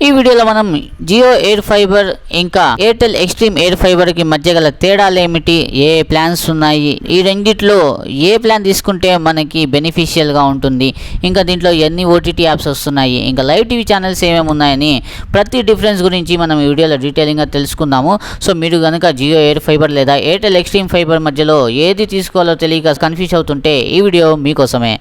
ఈ వీడియోలో మనం జియో ఎయిర్ ఫైబర్ ఇంకా ఎయిర్టెల్ ఎక్స్ట్రీమ్ ఎయిర్ ఫైబర్ కి మధ్య గల తేడాలు ఏమిటి, ఏ ప్లాన్స్ ఉన్నాయి, ఈ రెండిట్లో ఏ ప్లాన్ తీసుకుంటే మనకి బెనిఫిషియల్ గా ఉంటుంది, ఇంకా దీంట్లో ఎన్ని ఓటీటీ యాప్స్ వస్తున్నాయి, ఇంకా లైవ్ టీవీ ఛానల్స్ ఏమేమి ఉన్నాయని ప్రతి డిఫరెన్స్ గురించి మనం ఈ వీడియోలో డీటెయిలింగ్ గా తెలుసుకుందాము. సో మీరు కనుక జియో ఎయిర్ ఫైబర్ లేదా ఎయిర్టెల్ ఎక్స్ట్రీమ్ ఫైబర్ మధ్యలో ఏది తీసుకోవాలో తెలియక కన్ఫ్యూజ్ అవుతుంటే ఈ వీడియో మీకోసమే.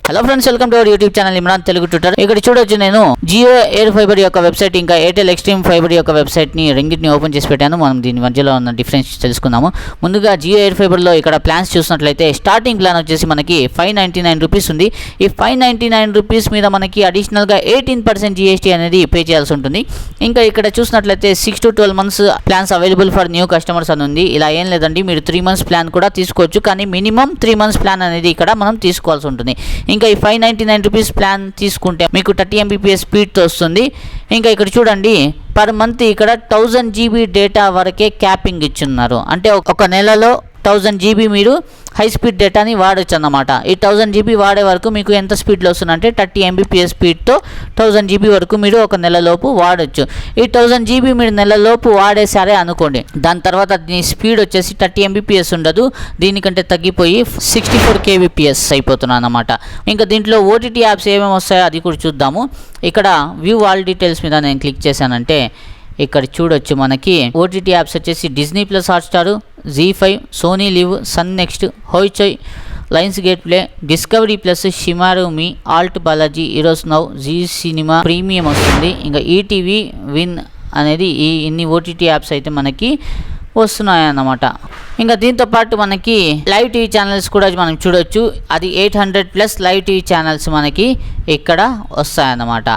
Hello friends, welcome to our YouTube channel Imran Telugu tutor. ఇక్కడ చూడొచ్చు, నేను జియో ఎయిర్ ఫైబర్ యొక్క వెబ్సైట్ ఇంకా ఎయిర్టెల్ ఎక్స్ట్రీమ్ ఫైబర్ యొక్క వెబ్సైట్ ని రెండింటిని ఓపెన్ చేసి పెట్టాను. మనం దీని మధ్యలో ఉన్న డిఫరెన్స్ తెలుసుకుందాము. ముందుగా జియో ఎయిర్ ఫైబర్ లో ఇక్కడ ప్లాన్స్ చూసినట్లయితే స్టార్టింగ్ ప్లాన్ వచ్చేసి మనకి 599 రూపీస్ ఉంది. ఈ 599 రూపీస్ మీద మనకి అడిషనల్ గా 18% GST అనేది పే చేయాల్సి ఉంటుంది. ఇంకా ఇక్కడ చూసినట్లయితే 6 to 12 months plans available for new customers అని ఉంది. ఇలా ఏం లేదండి, మీరు 3 months ప్లాన్ కూడా తీసుకోవచ్చు, కానీ మినిమం 3 months ప్లాన్ అనేది ఇక్కడ మనం తీసుకోవాల్సి ఉంటుంది. ఇంకా ఈ 599 రూపీస్ ప్లాన్ తీసుకుంటే మీకు 30 MBPS స్పీడ్తో వస్తుంది. ఇంకా ఇక్కడ చూడండి, పర్ మంత్ ఇక్కడ 1000 GB డేటా వరకే క్యాపింగ్ ఇచ్చున్నారు. అంటే ఒక నెలలో 1000 GB మీరు హై స్పీడ్ డేటాని వాడచ్చు అన్నమాట. ఈ 1000 GB వాడే వరకు మీకు ఎంత స్పీడ్లో వస్తుందంటే 30 MBPS స్పీడ్తో 1000 GB వరకు మీరు ఒక నెలలోపు వాడచ్చు. ఈ 1000 GB మీరు నెలలోపు వాడేసారే అనుకోండి, దాని తర్వాత దీని స్పీడ్ వచ్చేసి 30 MBPS ఉండదు, దీనికంటే తగ్గిపోయి 64 kbps అయిపోతున్నాను అన్నమాట. ఇంకా దీంట్లో ఓటీటీ యాప్స్ ఏమేమి వస్తాయో అది కూడా చూద్దాము. ఇక్కడ వ్యూ ఆల్ డీటెయిల్స్ మీద నేను క్లిక్ చేశానంటే ఇక్కడ చూడొచ్చు, మనకి ఓటీటీ యాప్స్ వచ్చేసి Disney plus Hotstar, ZEE5, Sony LIV, Sun NXT, Hoichoi, Lionsgate Play, Discovery Plus, ShemarooMe, ALT Balaji, Eros Now, Zee Cinema Premium వస్తుంది. ఇంకా ఈటీవీ, విన్ అనేది ఇన్ని ఓటీటీ యాప్స్ అయితే మనకి వస్తున్నాయన్నమాట. ఇంకా దీంతో పాటు మనకి లైవ్ టీవీ ఛానల్స్ కూడా మనం చూడొచ్చు. అది 800+ లైవ్ టీవీ ఛానల్స్ మనకి ఇక్కడ వస్తాయన్నమాట.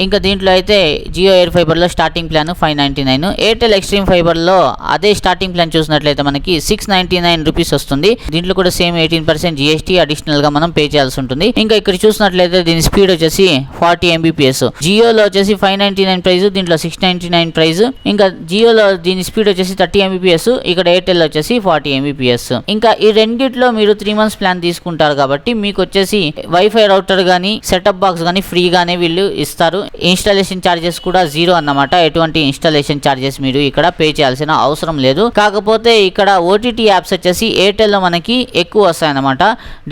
ఇంకా దీంట్లో అయితే జియో ఎయిర్ ఫైబర్లో స్టార్టింగ్ ప్లాన్ 599, ఎయిర్టెల్ ఎక్స్ట్రీమ్ ఫైబర్లో అదే స్టార్టింగ్ ప్లాన్ చూసినట్లయితే మనకి 699 రూపీస్ వస్తుంది. దీంట్లో కూడా సేమ్ 18% GST అడిషనల్గా మనం పే చేయాల్సి ఉంటుంది. ఇంకా ఇక్కడ చూసినట్లయితే దీని స్పీడ్ వచ్చేసి 40 MBPS. జియోలో వచ్చేసి 599 ప్రైస్, దీంట్లో 699 ప్రైస్. ఇంకా జియోలో దీని స్పీడ్ వచ్చేసి 30 MBPS, ఇక్కడ ఎయిర్టెల్ వచ్చేసి 40 MBPS. ఇంకా ఈ రెండిట్లో మీరు 3 months ప్లాన్ తీసుకుంటారు కాబట్టి మీకు వచ్చేసి వైఫై రౌటర్ కానీ సెటప్ బాక్స్ కానీ ఫ్రీగానే వీళ్ళు ఇస్తారు. ఇన్స్టాలేషన్ ఛార్జెస్ కూడా 0 అన్నమాట. ఎటువంటి ఇన్స్టాలేషన్ ఛార్జెస్ మీరు ఇక్కడ పే చేయాల్సిన అవసరం లేదు. కాకపోతే ఇక్కడ ఓటీటీ యాప్స్ వచ్చేసి ఎయిర్టెల్ లో మనకి ఎక్కువ వస్తాయన్నమాట.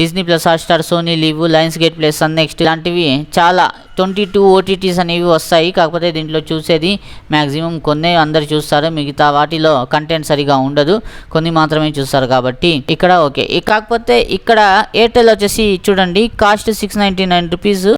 Disney plus Hotstar, Sony Liv, Lionsgate play, Sun Next ఇలాంటివి చాలా 22 OTTs అనేవి వస్తాయి. కాకపోతే దీంట్లో చూసేది మ్యాక్సిమం కొన్ని అందరు చూస్తారు, మిగతా వాటిలో కంటెంట్ సరిగా ఉండదు, కొన్ని మాత్రమే చూస్తారు కాబట్టి ఇక్కడ ఓకే. కాకపోతే ఇక్కడ ఎయిర్టెల్ వచ్చేసి చూడండి, కాస్ట్ 699 రూపీస్,